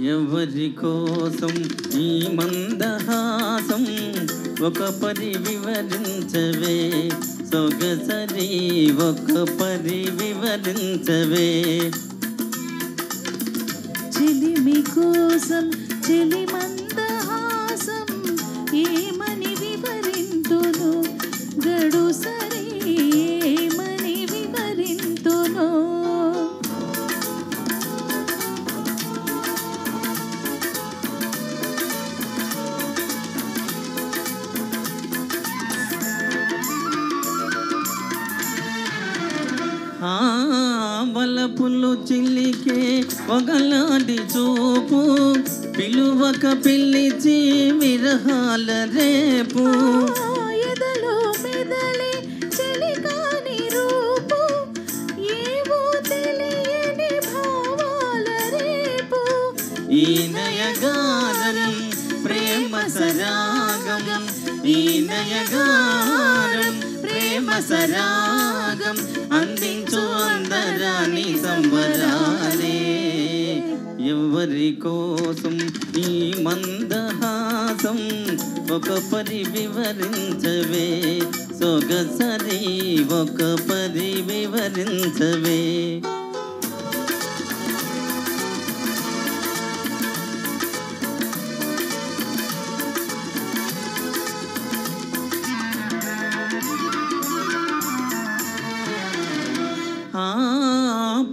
ఎవరి కోసం ఈ మందహాసం ఒక పరి వివరించవే సొగసరి ఒక పరి వివరించవే చెలిమి కోసం చెలి మందహాసం ఏమని వివరింతును గడు సరి ఏమని వివరింతును వలపులు చిల్లికే ఒకలాంటి చూపు పిలువక పిలిచి విరహాల రేపు ఎదలో మెదలే చెలికాని రూపు ఏవో తెలియని భావాల రేపు ఈ నయగారం ప్రేమ సరాగం ఈ నయగారం ప్రేమ సరాగం అందించు అందరాని సంబరాలే ఎవరి కోసం ఈ మందహాసం ఒక పరి వివరించవే సొగసరి ఒక పరి వివరించవే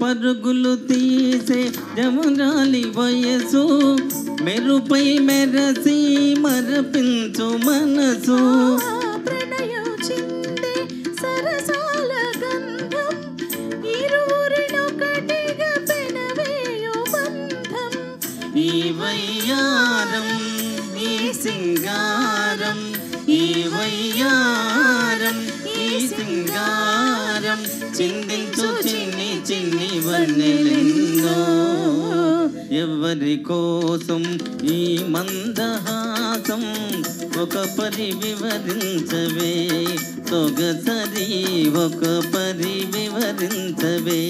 పరుగులు తీసే జమునాలి వయసు మెరుపై మెరసి మరపించు మనసు ప్రణయం చిందే సరసాల గంధం ఇరువురినొకటిగా పెనవేయు బంధం ఈ వయ్యారం ఈ సింగారం ఈ వయ్యారం ఈ సింగారం చిందించు చిన్ని చిన్ని వన్నెలెన్నో ఎవరి కోసం ఈ మందహాసం ఒక పరి వివరించవే సొగసరి ఒక పరి వివరించవే